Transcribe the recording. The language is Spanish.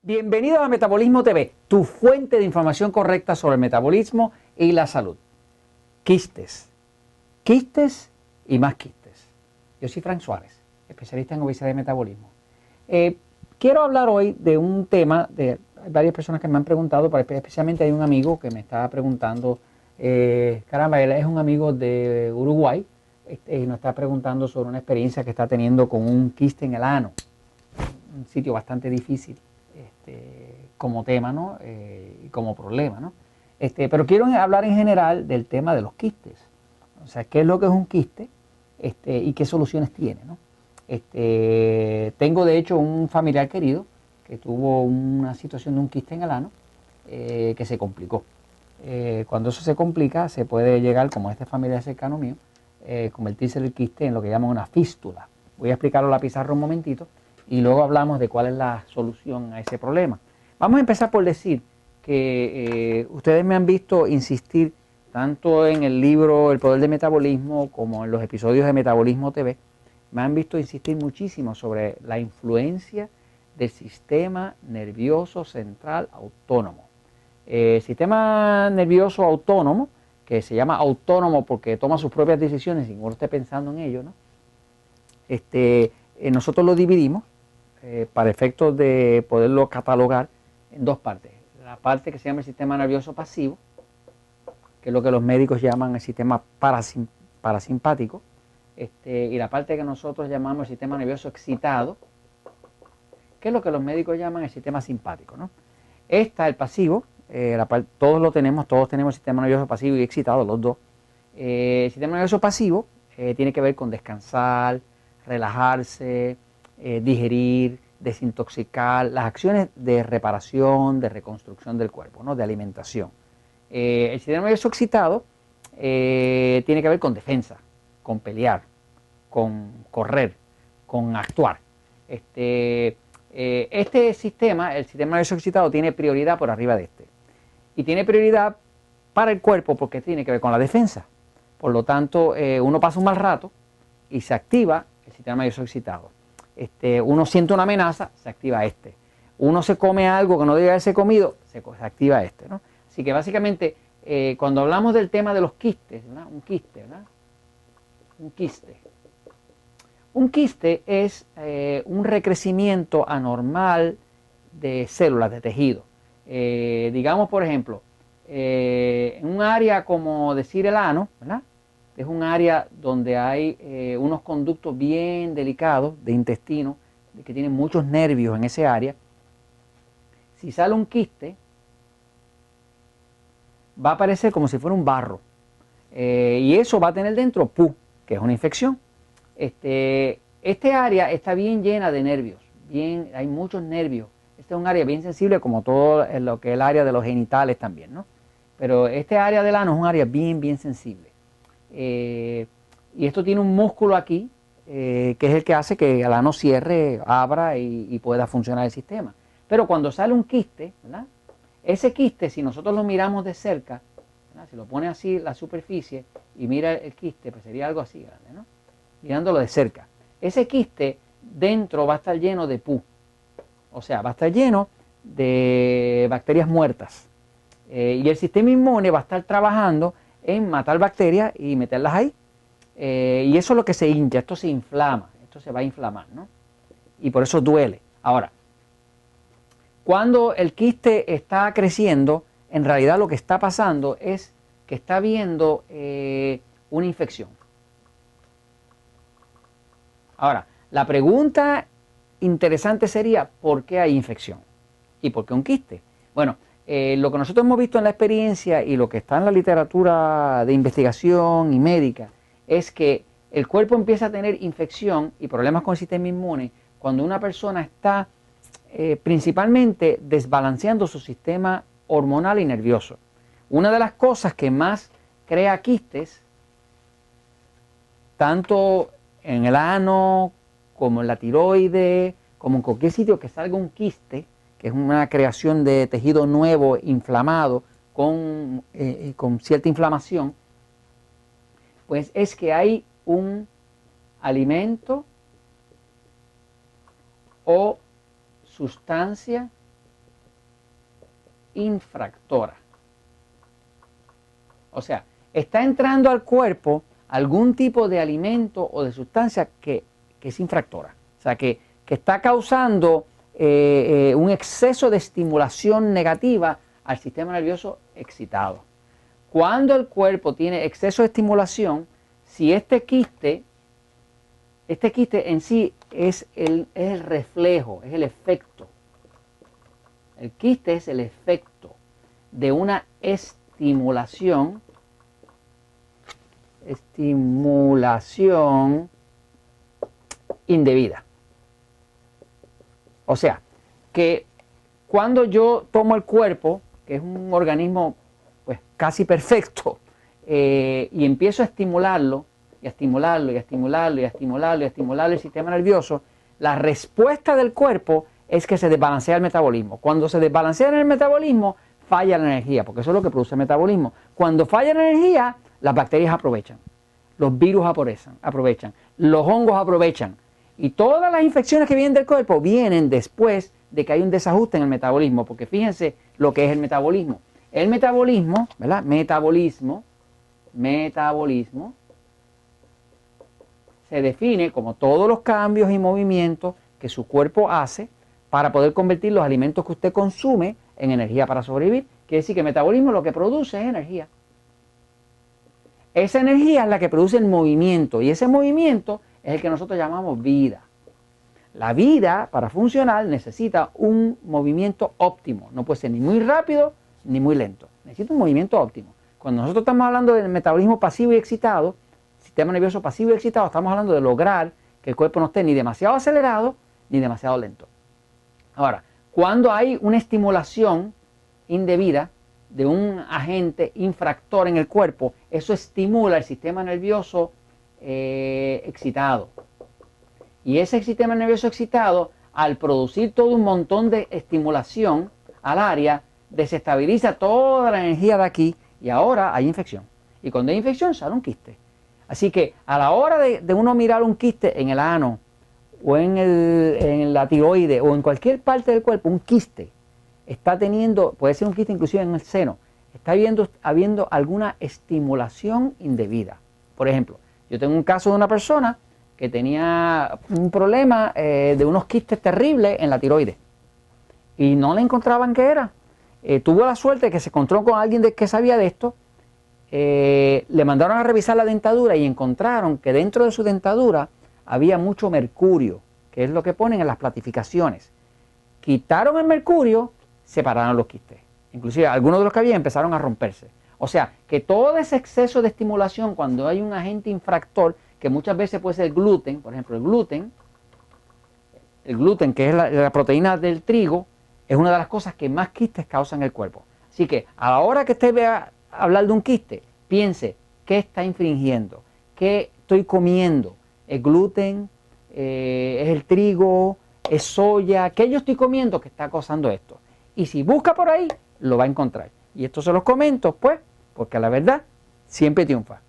Bienvenido a Metabolismo TV, tu fuente de información correcta sobre el metabolismo y la salud. Quistes y más quistes. Yo soy Frank Suárez, especialista en obesidad y metabolismo. Quiero hablar hoy de un tema de varias personas que me han preguntado, especialmente hay un amigo que me está preguntando, caramba, él es un amigo de Uruguay y nos está preguntando sobre una experiencia que está teniendo con un quiste en el ano, un sitio bastante difícil. Como tema, ¿no? Y como problema, ¿no? Pero quiero hablar en general del tema de los quistes. O sea, qué es lo que es un quiste y qué soluciones tiene, ¿no? Tengo de hecho un familiar querido que tuvo una situación de un quiste en el ano que se complicó. Cuando eso se complica, se puede llegar, como este familiar cercano mío, convertirse el quiste en lo que llaman una fístula. Voy a explicarlo a la pizarra un momentito y luego hablamos de cuál es la solución a ese problema. Vamos a empezar por decir que ustedes me han visto insistir tanto en el libro El Poder del Metabolismo como en los episodios de Metabolismo TV, me han visto insistir muchísimo sobre la influencia del sistema nervioso central autónomo. El sistema nervioso autónomo, que se llama autónomo porque toma sus propias decisiones sin que uno esté pensando en ello, ¿no? Nosotros lo dividimos para efectos de poderlo catalogar en dos partes. La parte que se llama el sistema nervioso pasivo, que es lo que los médicos llaman el sistema parasimpático, y la parte que nosotros llamamos el sistema nervioso excitado, que es lo que los médicos llaman el sistema simpático, ¿no? El pasivo, todos tenemos el sistema nervioso pasivo y excitado, los dos. El sistema nervioso pasivo tiene que ver con descansar, relajarse, digerir, desintoxicar, las acciones de reparación, de reconstrucción del cuerpo, ¿no? De alimentación. El sistema nervioso excitado tiene que ver con defensa, con pelear, con correr, con actuar. Este sistema, el sistema nervioso excitado, tiene prioridad por arriba de este. Y tiene prioridad para el cuerpo porque tiene que ver con la defensa. Por lo tanto, uno pasa un mal rato y se activa el sistema nervioso excitado. Uno siente una amenaza, se activa este. Uno se come algo que no debe haberse comido, se activa este, ¿no? Así que básicamente, cuando hablamos del tema de los quistes, ¿verdad? Un quiste, ¿verdad? Un quiste es un recrecimiento anormal de células, de tejido. Digamos, por ejemplo, en un área como decir el ano, ¿verdad? Es un área donde hay unos conductos bien delicados de intestino, que tienen muchos nervios en ese área. Si sale un quiste, va a aparecer como si fuera un barro. Y eso va a tener dentro pus, que es una infección. Este área está bien llena de nervios, hay muchos nervios. Este es un área bien sensible, como todo lo que es el área de los genitales también, ¿no? Pero este área del ano es un área bien sensible. Y esto tiene un músculo aquí, que es el que hace que el ano cierre, abra y pueda funcionar el sistema. Pero cuando sale un quiste, ¿verdad? Ese quiste, si nosotros lo miramos de cerca, ¿verdad? Si lo pone así la superficie y mira el quiste, pues sería algo así grande, ¿no? Mirándolo de cerca. Ese quiste dentro va a estar lleno de pus. O sea, va a estar lleno de bacterias muertas. Y el sistema inmune va a estar trabajando en matar bacterias y meterlas ahí. Y eso es lo que se hincha, esto se inflama, esto se va a inflamar, ¿no? Y por eso duele. Ahora, cuando el quiste está creciendo, en realidad lo que está pasando es que está habiendo una infección. Ahora, la pregunta interesante sería, ¿por qué hay infección? ¿Y por qué un quiste? Bueno, lo que nosotros hemos visto en la experiencia y lo que está en la literatura de investigación y médica es que el cuerpo empieza a tener infección y problemas con el sistema inmune cuando una persona está principalmente desbalanceando su sistema hormonal y nervioso. Una de las cosas que más crea quistes, tanto en el ano como en la tiroides, como en cualquier sitio que salga un quiste, que es una creación de tejido nuevo inflamado con cierta inflamación, pues es que hay un alimento o sustancia infractora. O sea, está entrando al cuerpo algún tipo de alimento o de sustancia que es infractora. O sea, que está causando un exceso de estimulación negativa al sistema nervioso excitado. Cuando el cuerpo tiene exceso de estimulación, si este quiste en sí es el reflejo, es el efecto. El quiste es el efecto de una estimulación indebida. O sea, que cuando yo tomo el cuerpo, que es un organismo pues casi perfecto, y empiezo a estimularlo, y a estimularlo, y a estimularlo, y a estimularlo, y a estimular el sistema nervioso, la respuesta del cuerpo es que se desbalancea el metabolismo. Cuando se desbalancea el metabolismo, falla la energía, porque eso es lo que produce el metabolismo. Cuando falla la energía, las bacterias aprovechan, los virus aprovechan, los hongos aprovechan, y todas las infecciones que vienen del cuerpo vienen después de que hay un desajuste en el metabolismo, porque fíjense lo que es el metabolismo. El metabolismo, ¿verdad? Metabolismo, se define como todos los cambios y movimientos que su cuerpo hace para poder convertir los alimentos que usted consume en energía para sobrevivir. Quiere decir que el metabolismo lo que produce es energía. Esa energía es la que produce el movimiento, y ese movimiento es el que nosotros llamamos vida. La vida, para funcionar, necesita un movimiento óptimo. No puede ser ni muy rápido ni muy lento. Necesita un movimiento óptimo. Cuando nosotros estamos hablando del metabolismo pasivo y excitado, sistema nervioso pasivo y excitado, estamos hablando de lograr que el cuerpo no esté ni demasiado acelerado ni demasiado lento. Ahora, cuando hay una estimulación indebida de un agente infractor en el cuerpo, eso estimula el sistema nervioso excitado. Y ese sistema nervioso excitado, al producir todo un montón de estimulación al área, desestabiliza toda la energía de aquí y ahora hay infección. Y cuando hay infección sale un quiste. Así que a la hora de uno mirar un quiste en el ano o en la tiroide o en cualquier parte del cuerpo, un quiste está teniendo, puede ser un quiste inclusive en el seno, está habiendo alguna estimulación indebida. Por ejemplo, yo tengo un caso de una persona que tenía un problema de unos quistes terribles en la tiroides y no le encontraban qué era. Tuvo la suerte de que se encontró con alguien que sabía de esto, le mandaron a revisar la dentadura y encontraron que dentro de su dentadura había mucho mercurio, que es lo que ponen en las platificaciones. Quitaron el mercurio, separaron los quistes. Inclusive algunos de los que había empezaron a romperse. O sea, que todo ese exceso de estimulación cuando hay un agente infractor, que muchas veces puede ser el gluten, por ejemplo, el gluten que es la proteína del trigo, es una de las cosas que más quistes causan en el cuerpo. Así que a la hora que usted vea hablar de un quiste, piense, ¿qué está infringiendo? ¿Qué estoy comiendo? ¿Es gluten? ¿Es el trigo? ¿Es soya? ¿Qué yo estoy comiendo que está causando esto? Y si busca por ahí, lo va a encontrar. Y esto se los comento, pues, porque la verdad siempre triunfa.